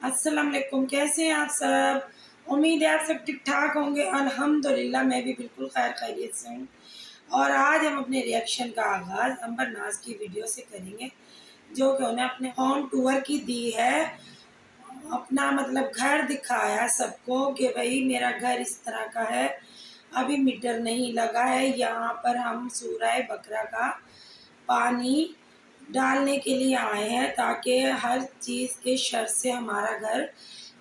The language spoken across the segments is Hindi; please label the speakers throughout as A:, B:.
A: अस्सलाम वालेकुम। कैसे हैं आप सब? उम्मीद है आप सब ठीक ठाक होंगे। अल्हम्दुलिल्लाह मैं भी बिल्कुल खैर खैरियत से हूँ। और आज हम अपने रिएक्शन का आगाज़ अंबर नाज की वीडियो से करेंगे, जो कि उन्हें अपने होम टूर की दी है। अपना मतलब घर दिखाया सबको कि भाई मेरा घर इस तरह का है। अभी मीटर नहीं लगा है। यहाँ पर हम सूरह बकरा का पानी डालने के लिए आए हैं ताकि हर चीज़ के शर से हमारा घर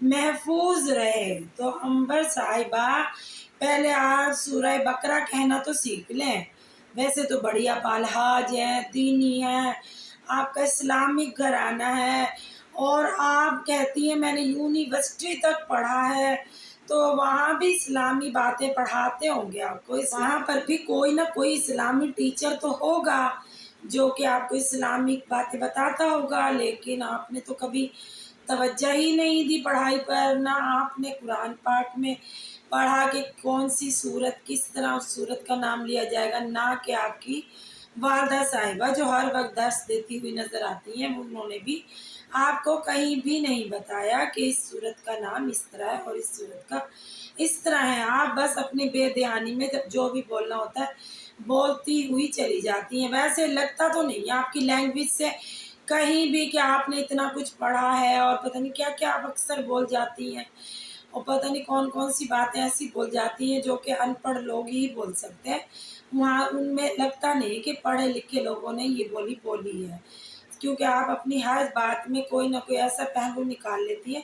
A: महफूज रहे। तो अंबर साहिबा, पहले आप सूरह बकरा कहना तो सीख लें। वैसे तो बढ़िया पालहाज हैं, दीनी हैं, आपका इस्लामिक घराना है और आप कहती हैं मैंने यूनिवर्सिटी तक पढ़ा है, तो वहाँ भी इस्लामी बातें पढ़ाते होंगे आपको। वहाँ पर भी कोई ना कोई इस्लामी टीचर तो होगा जो कि आपको इस्लामिक बातें बताता होगा, लेकिन आपने तो कभी तवज्जो ही नहीं दी पढ़ाई पर। ना आपने कुरान पाक में पढ़ा कि कौन सी सूरत किस तरह उस सूरत का नाम लिया जाएगा, ना कि आपकी वालदा साहिबा जो हर वक्त दर्स देती हुई नज़र आती हैं, उन्होंने भी आपको कहीं भी नहीं बताया कि इस सूरत का नाम इस तरह है और इस सूरत का इस तरह है। आप बस अपनी बेध्यानी में जब जो भी बोलना होता है बोलती हुई चली जाती हैं। वैसे लगता तो नहीं है आपकी लैंग्वेज से कहीं भी कि आपने इतना कुछ पढ़ा है, और पता नहीं क्या क्या आप अक्सर बोल जाती हैं और पता नहीं कौन कौन सी बातें ऐसी बोल जाती हैं जो कि अनपढ़ लोग ही बोल सकते हैं। वहाँ उनमें लगता नहीं कि पढ़े लिखे लोगों ने ये बोली है, क्योंकि आप अपनी हर बात में कोई ना कोई ऐसा पहलू निकाल लेती है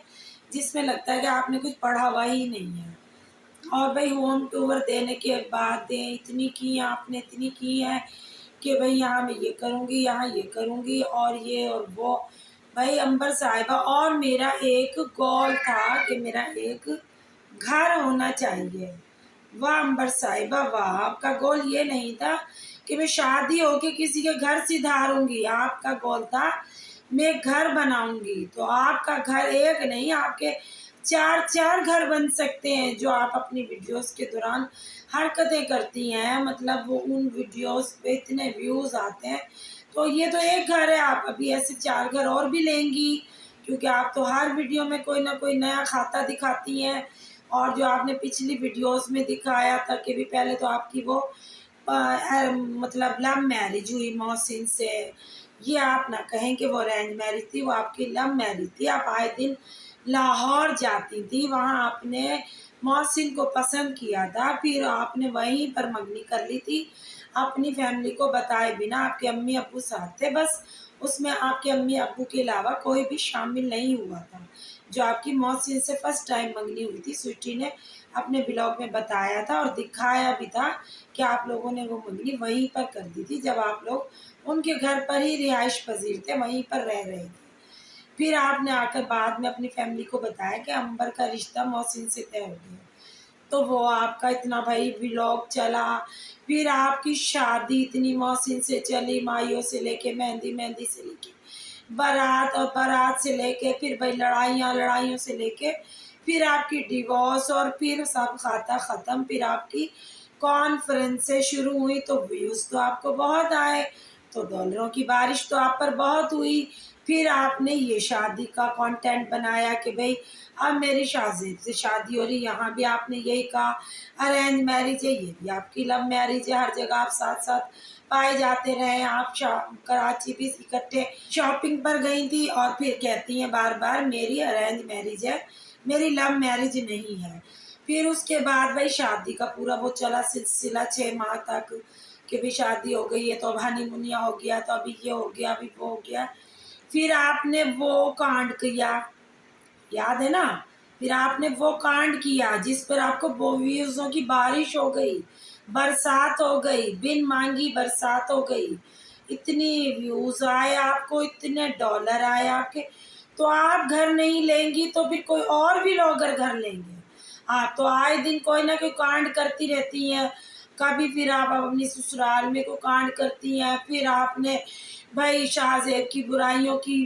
A: जिसमें लगता है कि आपने कुछ पढ़ा हुआ ही नहीं है। और भाई होम टूर देने के बातें इतनी की हैं आपने, इतनी की हैं कि भाई यहाँ मैं ये करूँगी, यहाँ ये करूँगी और ये और वो। भाई अंबर साहिबा, और मेरा एक गोल था कि मेरा एक घर होना चाहिए। वाह अंबर साहिबा वाह, आपका गोल ये नहीं था कि मैं शादी होके किसी के घर सिधारूंगी, आपका गोल था मैं घर बनाऊंगी। तो आपका घर एक नहीं, आपके चार चार घर बन सकते हैं जो आप अपनी वीडियोस के दौरान हरकतें करती हैं। मतलब वो उन वीडियोस पे इतने व्यूज़ आते हैं, तो ये तो एक घर है, आप अभी ऐसे चार घर और भी लेंगी, क्योंकि आप तो हर वीडियो में कोई ना कोई नया खाता दिखाती हैं। और जो आपने पिछली वीडियोस में दिखाया था कि भी पहले तो आपकी वो मतलब लव मैरिज हुई मोहसिन से। ये आप ना कहें कि वो अरेंज मैरिज थी, वो आपकी लव मैरिज थी। आप आए दिन लाहौर जाती थी, वहाँ आपने मोहसिन को पसंद किया था, फिर आपने वहीं पर मंगनी कर ली थी अपनी फैमिली को बताए बिना। आपके अम्मी अब्बू साथ थे, बस उसमें आपके अम्मी अब्बू के अलावा कोई भी शामिल नहीं हुआ था। जो आपकी मोहसिन से फर्स्ट टाइम मंगनी हुई थी, स्वीटी ने अपने ब्लॉग में बताया था और दिखाया भी था कि आप लोगों ने वो मंगनी वहीं पर कर दी थी, जब आप लोग उनके घर पर ही रिहाइश पजीर थे, वहीं पर रह रहे थे। फिर आपने आकर बाद में अपनी फैमिली को बताया कि अंबर का रिश्ता मोहसिन से तय हो गया। तो वो आपका इतना भाई व्लॉग चला, फिर आपकी शादी इतनी मोहसिन से चली, माइयों से लेके मेहंदी, मेहंदी से लेके बारात, और बारात से लेके फिर भाई लड़ाइयाँ, लड़ाइयों से लेके फिर आपकी डिवोर्स, और फिर सब खाता ख़त्म। फिर आपकी कॉन्फ्रेंसें शुरू हुई, तो व्यूज़ तो आपको बहुत आए, तो डॉलरों की बारिश तो आप पर बहुत हुई। फिर आपने ये शादी का कंटेंट बनाया कि भाई अब मेरी शादी से शादी हो रही, यहाँ भी आपने यही कहा अरेंज मैरिज है, ये भी आपकी लव मैरिज है, हर जगह आप साथ साथ पाए जाते रहे। आप कराची भी इकट्ठे शॉपिंग पर गई थी और फिर कहती हैं बार बार मेरी अरेंज मैरिज है, मेरी लव मैरिज नहीं है। फिर उसके बाद भाई शादी का पूरा वो चला सिलसिला 6 माह तक कि भी शादी हो गई है, तो अब हनीमूनिया हो गया, तो अभी ये हो गया, अभी वो हो गया। फिर आपने वो कांड किया, याद है ना? फिर आपने वो कांड किया जिस पर आपको व्यूज़ों की बारिश हो गई, बरसात हो गई, बिन मांगी बरसात हो गई। इतनी व्यूज़ आए आपको, इतने डॉलर आए आपके, तो आप घर नहीं लेंगी तो फिर कोई और भी लोग घर लेंगे। आप तो आए दिन कोई ना कोई कांड करती रहती हैं। कभी फिर आप अपनी ससुराल में कोई कांड करती हैं, फिर आपने भाई शाहज़ेब की बुराइयों की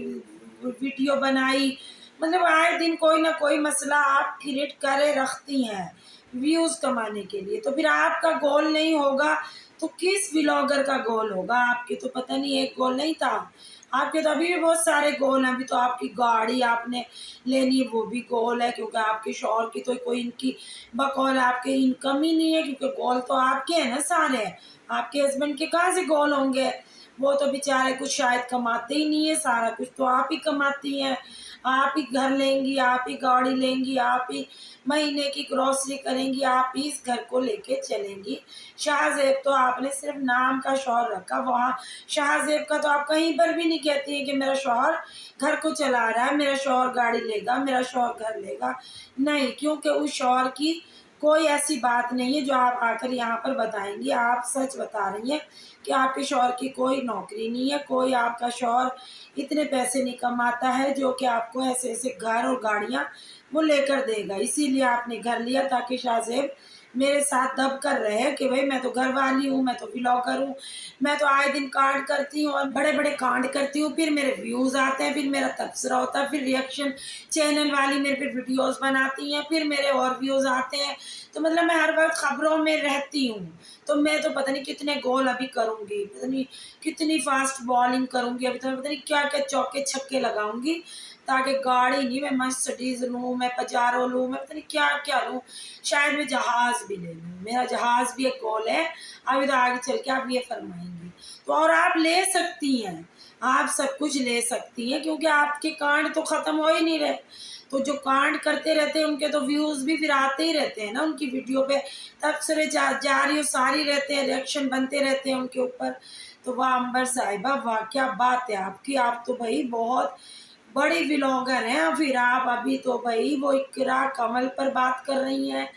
A: वीडियो बनाई। मतलब आए दिन कोई ना कोई मसला आप क्रिएट करे रखती हैं व्यूज़ कमाने के लिए। तो फिर आपका गोल नहीं होगा तो किस व्लॉगर का गोल होगा? आपके तो पता नहीं एक गोल नहीं था, आपके तो अभी भी बहुत सारे गोल हैं। अभी तो आपकी गाड़ी आपने लेनी है, वो भी गोल है, क्योंकि आपके शौहर की तो कोई इनकी बकौल आपके इनकम ही नहीं है, क्योंकि गोल तो आपके हैं ना सारे। आपके हस्बैंड के कहाँ से गोल होंगे? वो तो बेचारे कुछ शायद कमाते ही नहीं है, सारा कुछ तो आप ही कमाती हैं। आप ही घर लेंगी, आप ही गाड़ी लेंगी, आप ही महीने की ग्रॉसरी करेंगी, आप ही इस घर को लेके चलेंगी। शाहजेब तो आपने सिर्फ नाम का शौहर रखा, वहाँ शाहजेब का तो आप कहीं पर भी नहीं कहती हैं कि मेरा शौहर घर को चला रहा है, मेरा शौहर गाड़ी लेगा, मेरा शौहर घर लेगा। नहीं, क्योंकि उस शौहर की कोई ऐसी बात नहीं है जो आप आकर यहाँ पर बताएंगी। आप सच बता रही हैं कि आपके शौहर की कोई नौकरी नहीं है, कोई आपका शौहर इतने पैसे नहीं कमाता है जो कि आपको ऐसे ऐसे घर और गाड़ियाँ वो लेकर देगा। इसीलिए आपने घर लिया ताकि शाहजेब मेरे साथ दब कर रहे कि भाई मैं तो घर वाली हूँ, मैं तो व्लॉगर हूँ, मैं तो आए दिन कांड करती हूँ और बड़े बड़े कांड करती हूँ, फिर मेरे व्यूज़ आते हैं, फिर मेरा तबसरा होता है, फिर रिएक्शन चैनल वाली मेरे पे वीडियोस बनाती हैं, फिर मेरे और व्यूज़ आते हैं। तो मतलब मैं हर वक्त खबरों में रहती हूँ। तो मैं तो पता नहीं कितने गोल अभी करूँगी, पता नहीं कितनी फास्ट बॉलिंग करूँगी, अभी तो पता नहीं क्या क्या चौके छक्के लगाऊंगी, ताकि गाड़ी नहीं, मैं मर्सिडीज लूँ, मैं पजारो लूँ, मैं पता नहीं क्या क्या लूँ, शायद मैं जहाज़ भी ले लूँ। मेरा जहाज़ भी एक गोल है। अभी तो आगे चल के आप ये फरमाएंगी तो, और आप ले सकती हैं, आप सब कुछ ले सकती हैं, क्योंकि आपके कांड तो ख़त्म हो ही नहीं रहे। तो जो कांड करते रहते हैं उनके तो व्यूज़ भी फिर आते ही रहते हैं ना, उनकी वीडियो पे तबसरे जारी और सारी रहते हैं, रिएक्शन बनते रहते हैं उनके ऊपर। तो वाह अंबर साहिबा, वाह क्या बात है आपकी, आप तो भाई बहुत बड़ी व्लॉगर हैं। फिर आप अभी तो भाई वो इकरा कमल पर बात कर रही हैं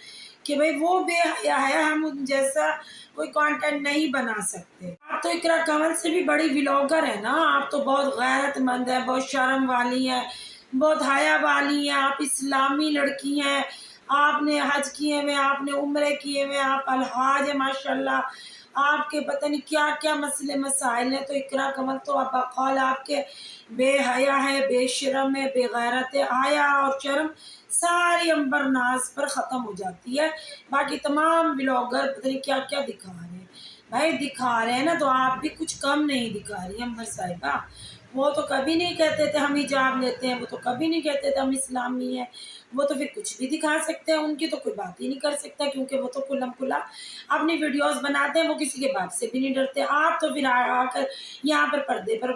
A: कि भाई वो बेहया है, हम उन जैसा कोई कंटेंट नहीं बना सकते। आप तो इकरा कमल से भी बड़ी व्लॉगर है ना, आप तो बहुत गैरतमंद है, बहुत शर्म वाली हैं, बहुत हया वाली हैं, आप इस्लामी लड़की हैं, आपने हज किए हुए, आपने उम्रे किए हुए, आप अलहाज है माशाल्लाह, आपके पता नहीं क्या क्या मसले मसाइल हैं। तो इकरा कमल तो आप बकौल आपके बेहया है, बेशरम है, बेगैरत है। हया और शर्म सारी अंबर नाज पर ख़त्म हो जाती है। बाकी तमाम व्लॉगर पता नहीं क्या क्या दिखा रहे हैं, भाई दिखा रहे हैं ना, तो आप भी कुछ कम नहीं दिखा रही अंबर साहिबा। वो तो कभी नहीं कहते थे हम हिजाब लेते हैं, वो तो कभी नहीं कहते थे हम इस्लामी हैं, वो तो फिर कुछ भी दिखा सकते हैं, उनकी तो कोई बात ही नहीं कर सकता, क्योंकि वो तो कुलम खुला अपनी वीडियोस बनाते हैं, वो किसी के बाप से भी नहीं डरते। आप तो फिर आकर यहाँ पर पर्दे पर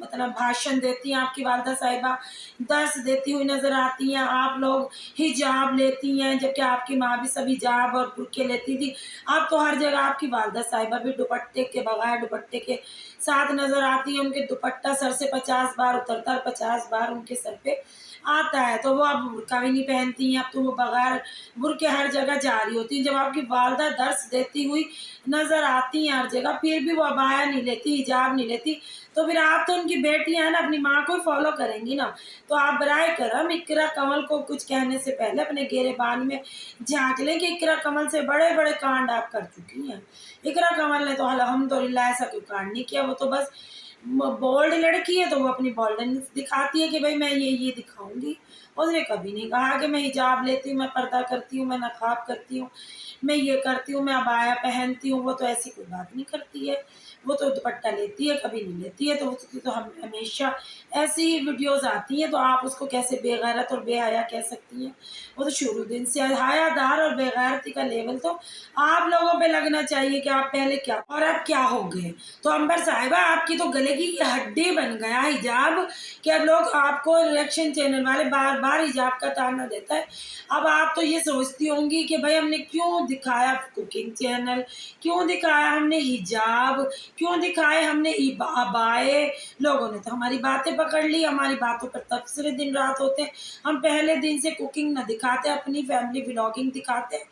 A: मतलब भाषण देती हैं, आपकी वालदा साहिबा दर्स देती हुई नज़र आती हैं, आप लोग हिजाब लेती हैं, जबकि आपकी माँ भी सब हिजाब और बुर्के लेती थी। आप तो हर जगह आपकी वालदा साहिबा भी दुपट्टे के बगैर दुपट्टे के साथ नज़र आती है, उनके दुपट्टा सर से 50 बार उतरता है, 50 बार उनके सर पे आता है। तो वो अब बुर्का भी नहीं पहनती हैं, अब तो वो बगैर बुर्के हर जगह जा रही होती हैं। जब आपकी वालदा दर्स देती हुई नज़र आती हैं हर जगह, फिर भी वो अबाया नहीं लेती, हिजाब नहीं लेती, तो फिर आप तो उनकी बेटियां हैं ना, अपनी माँ को ही फॉलो करेंगी ना। तो आप बराए करम इकरा कमल को कुछ कहने से पहले अपने गिरेबान में झांक लें कि इकरा कमल से बड़े बड़े कांड आप कर चुकी हैं। इकरा कमल ने तो अल्हम्दुलिल्लाह ऐसा कोई कांड नहीं किया, वो तो बस बोल्ड लड़की है तो वो अपनी बोल्डनेस दिखाती है कि भाई मैं ये दिखाऊंगी। उसने कभी नहीं कहा कि मैं हिजाब लेती हूँ, मैं पर्दा करती हूँ, मैं नकाब करती हूँ, मैं ये करती हूँ, मैं अबाया पहनती हूँ। वो तो ऐसी कोई बात नहीं करती है, वो तो दुपट्टा लेती है, कभी नहीं लेती है। तो उसकी तो हम हमेशा ऐसी ही वीडियोस आती हैं, तो आप उसको कैसे बेगैरत और बेहया कह सकती हैं? वो तो शुरू दिन से हयादार और बेगैरती का लेवल तो आप लोगों पे लगना चाहिए कि आप पहले क्या और अब क्या हो गए। तो अंबर साहिबा आपकी तो गले की हड्डी बन गया हिजाब कि अब लोग आपको रिएक्शन चैनल वाले बार बार हिजाब का ताना देता है। अब आप तो ये सोचती होंगी कि भाई हमने क्यों दिखाया कुकिंग चैनल, क्यों दिखाया हमने हिजाब, क्यों दिखाए हमने अबाए। लोगों ने तो हमारी बातें पकड़ ली, हमारी बातों पर तबसरे दिन रात होते हैं। हम पहले दिन से कुकिंग न दिखाते, अपनी फैमिली व्लॉगिंग दिखाते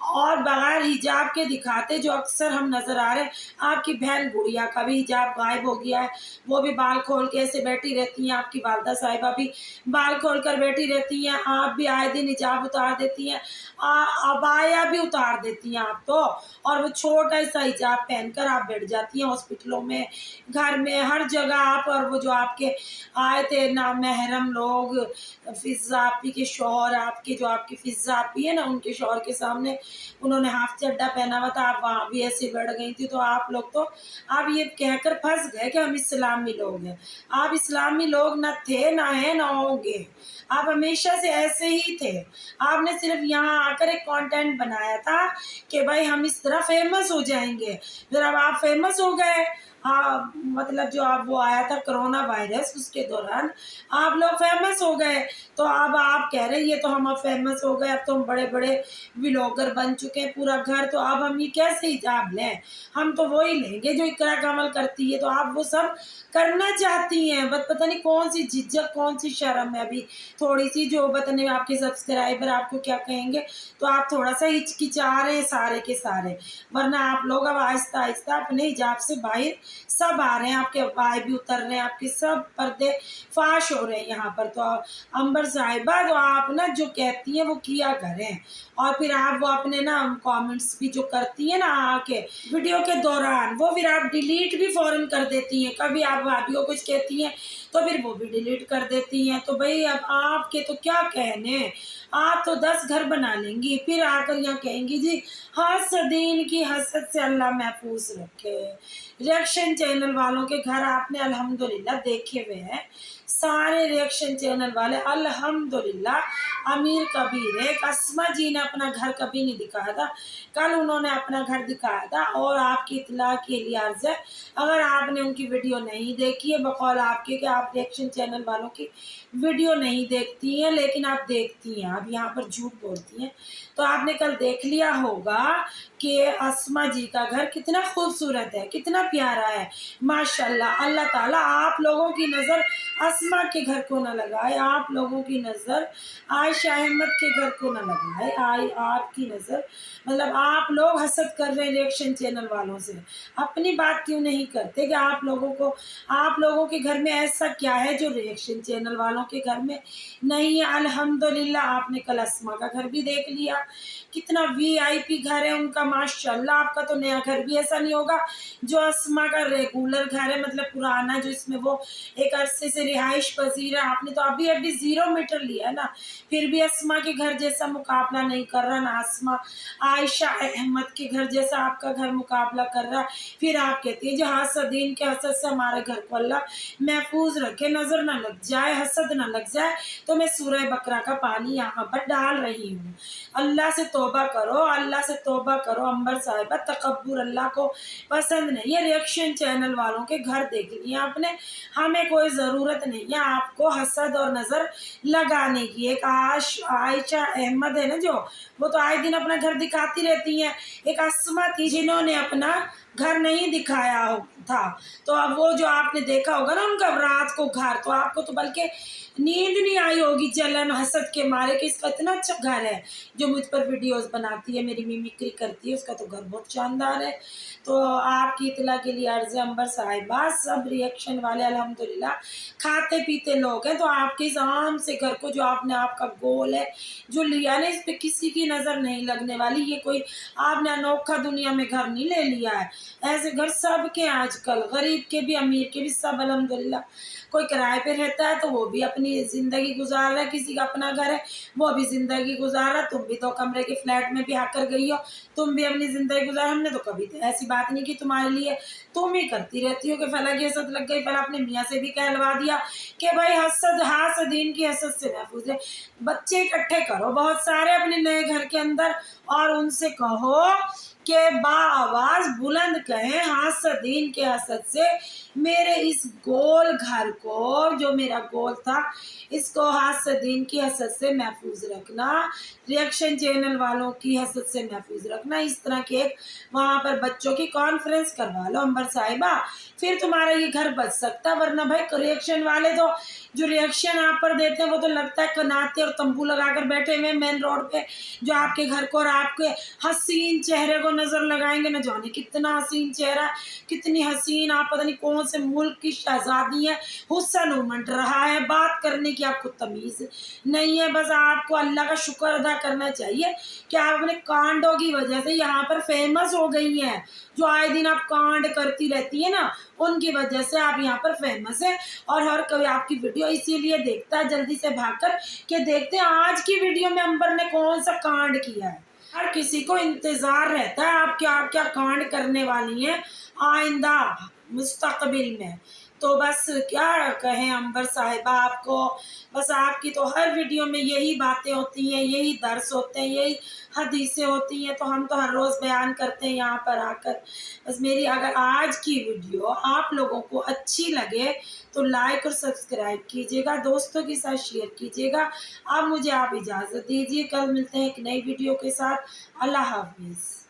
A: और बगैर हिजाब के दिखाते, जो अक्सर हम नज़र आ रहे हैं। आपकी बहन गुड़िया का भी हिजाब गायब हो गया है, वो भी बाल खोल के ऐसे बैठी रहती हैं, आपकी वालदा साहिबा भी बाल खोल कर बैठी रहती हैं, आप भी आए दिन हिजाब उतार देती हैं, अबाया भी उतार देती हैं आप तो, और वो छोटा सा हिजाब पहनकर आप बैठ जाती हैं। हॉस्पिटलों में, घर में, हर जगह आप, और वो जो आपके आए थे ना महरम लोग, फिज़ा आपी के शौहर, आपके जो आपकी फिज़ा आपी है ना, उनके शौहर के सामने उन्होंने हाफ चड्डा पहना हुआ था, आप वहाँ भी ऐसे बैठ गई थी। तो आप लोग तो आप ये कहकर फंस गए कि हम इस्लामी लोग हैं। आप इस्लामी लोग न थे, ना हैं, ना होंगे। आप हमेशा से ऐसे ही थे। आपने सिर्फ यहाँ आकर एक कंटेंट बनाया था कि भाई हम इस तरह फेमस हो जाएंगे। फिर अब आप फेमस हो गए। हाँ, मतलब जो आप वो आया था कोरोना वायरस, उसके दौरान आप लोग फेमस हो गए। तो अब आप कह रहे हैं ये तो हम अब फेमस हो गए, अब तो हम बड़े बड़े व्लॉगर बन चुके हैं पूरा घर, तो अब हम ये कैसे हिजाब लें? हम तो वही लेंगे जो इकरा कमल करती है। तो आप वो सब करना चाहती हैं, बस पता नहीं कौन सी झिझक, कौन सी शर्म है अभी थोड़ी सी, जो पता नहीं आपके सब्सक्राइबर आपको क्या कहेंगे। तो आप थोड़ा सा हिचकिचा रहे हैं सारे के सारे, वरना आप लोग अब आहिस्ता आहिस्ता अपने हिजाब से बाहर सब आ रहे हैं। आपके बाय भी उतर रहे हैं, आपके सब पर्दे फाश हो रहे हैं यहाँ पर। तो अंबर साहिबा, तो आप ना जो कहती हैं वो किया करें, और फिर आप वो अपने ना कमेंट्स भी जो करती हैं ना आके वीडियो के दौरान, वो फिर आप डिलीट भी फ़ौरन कर देती हैं। कभी आप भाभी कुछ कहती हैं तो फिर वो भी डिलीट कर देती हैं। तो भाई अब आपके तो क्या कहने, आप तो 10 घर बना लेंगी, फिर आकर यहाँ कहेंगी जी हसदीन की हसद से अल्लाह महफूज रखे। रिएक्शन चैनल वालों के घर आपने अल्हम्दुलिल्लाह देखे हुए हैं, सारे रिएक्शन चैनल वाले अल्हम्दुलिल्लाह अमीर कबीर है। अस्मा जी ने अपना घर कभी नहीं दिखाया था, कल उन्होंने अपना घर दिखाया था। और आपकी इत्तला के लिए अर्ज़ है, अगर आपने उनकी वीडियो नहीं देखी है, बकौल आपके कि आप रिएक्शन चैनल वालों की वीडियो नहीं देखती हैं, लेकिन आप देखती हैं, आप यहाँ पर झूठ बोलती हैं। तो आपने कल देख लिया होगा कि अस्मा जी का घर कितना खूबसूरत है, कितना प्यारा है माशाल्लाह। अल्लाह ताला आप लोगों की नज़र अस्मा के घर को न लगाए, आप लोगों की नज़र आयशा अहमद के घर को न लगाए। आपकी नज़र, मतलब आप लोग हसद कर रहे हैं रिएक्शन चैनल वालों से, अपनी बात क्यों नहीं करते कि आप लोगों के घर में ऐसा क्या है जो रिएक्शन चैनल वालों के घर में नहीं है। अल्हम्दुलिल्लाह आपने कल अस्मा का घर भी देख लिया, कितना वीआईपी घर है उनका माशाल्लाह। आपका तो नया घर भी ऐसा नहीं होगा जो अस्मा का रेगुलर घर है, मतलब पुराना, जो इसमें वो एक अरसे से रिहाइश पजीर है। आपने तो अभी 0 मीटर लिया है ना, फिर भी अस्मा के घर जैसा मुकाबला नहीं कर रहा ना अस्मा आयशा अहमद के घर जैसा आपका घर मुकाबला कर रहा। फिर आप कहती है जो हसदीन के हसद से हमारे घर को अल्लाह महफूज रखे, नज़र ना लग जाए, हसद ना लग जाए। तो मैं सूरह बकरा का पानी यहाँ पर डाल रही हूँ। अल्लाह से तौबा करो, अल्लाह से तौबा करो अंबर साहिबा, तकब्बुर अल्लाह को पसंद नहीं है। रिएक्शन चैनल वालों के घर देख लिए आपने, हमें कोई ज़रूरत नहीं है आपको हसद और नज़र लगाने की। एक आयशा अहमद है ना, जो वो तो आए दिन अपना घर दिखाती रहती हैं। एक अस्मा थी जिन्होंने अपना घर नहीं दिखाया था, तो अब वो जो आपने देखा होगा ना उनका रात को घर, तो आपको तो बल्कि नींद नहीं आई होगी जलन हसद के मारे कि इसका इतना अच्छा घर है, जो मुझ पर वीडियोस बनाती है, मेरी मिमिक्री करती है, उसका तो घर बहुत शानदार है। तो आपकी इतला के लिए अर्ज़ है अंबर साहिबा, सब रिएक्शन वाले अल्हम्दुलिल्लाह खाते पीते लोग हैं। तो आपके इस आम से घर को जो आपने, आपका गोल है जो लिया ना, इस पर किसी की नज़र नहीं लगने वाली। ये कोई आपने अनोखा दुनिया में घर नहीं ले लिया है, ऐसे घर सब के आजकल, गरीब के भी अमीर के भी सब अल्हम्दुलिल्लाह। कोई किराए पे रहता है तो वो भी अपनी ज़िंदगी गुजार रहा है, किसी का अपना घर है वो भी ज़िंदगी गुजार रहा। तुम भी 2 कमरे के फ्लैट में भी आकर गई हो, तुम भी अपनी ज़िंदगी गुजार। हमने तो कभी ऐसी बात नहीं की तुम्हारे लिए, तुम ही करती रहती हो कि फला की हसद लग गई, फला। अपने मियाँ से भी कहलवा दिया कि भाई हासदीन की हसद से महफूज है। बच्चे इकट्ठे करो बहुत सारे अपने नए घर के अंदर, और उनसे कहो कि बाआवाज़ बुलंद कहें हासदीन के हसद से मेरे इस गोल घर को, जो मेरा गोल था, इसको हासदीन की हसद से महफूज रखना, रिएक्शन चैनल वालों की हसद से महफूज रखना। इस तरह के एक वहाँ पर बच्चों की कॉन्फ्रेंस करवा लो अंबर साहिबा, फिर तुम्हारा ये घर बच सकता। वरना भाई रिएक्शन वाले तो जो रिएक्शन आप पर देते हैं वो तो लगता है कनाते और तंबू लगाकर बैठे हुए मेन रोड पे, जो आपके घर को और आपके हसीन चेहरे को नज़र लगाएंगे न जाने कितना हसीन चेहरा, कितनी हसीन, आप पता नहीं कौन से मुल्क की शहजादी है, हुस्न उमड़ रहा है, बात करने की आपको तमीज़ नहीं है। बस आपको अल्लाह का शुक्र अदा करना चाहिए कि आप अपने कांडों की वजह से यहाँ पर फेमस हो गई हैं। जो आए दिन आप कांड करती रहती है ना, उनकी वजह से आप यहाँ पर फेमस है। और हर कोई आपकी वीडियो इसीलिए देखता है जल्दी से भागकर कि देखते हैं आज की वीडियो में अंबर ने कौन सा कांड किया है। हर किसी को इंतज़ार रहता है आप क्या क्या कांड करने वाली हैं आइंदा मुस्तकबिल में। तो बस क्या कहें अंबर साहिबा आपको, बस आपकी तो हर वीडियो में यही बातें होती हैं, यही दर्स होते हैं, यही हदीसें होती हैं, तो हम तो हर रोज़ बयान करते हैं यहाँ पर आकर। बस मेरी अगर आज की वीडियो आप लोगों को अच्छी लगे तो लाइक और सब्सक्राइब कीजिएगा, दोस्तों के साथ शेयर कीजिएगा। अब मुझे आप इजाज़त दीजिए, कल मिलते हैं एक नई वीडियो के साथ। अल्लाह हाफिज़।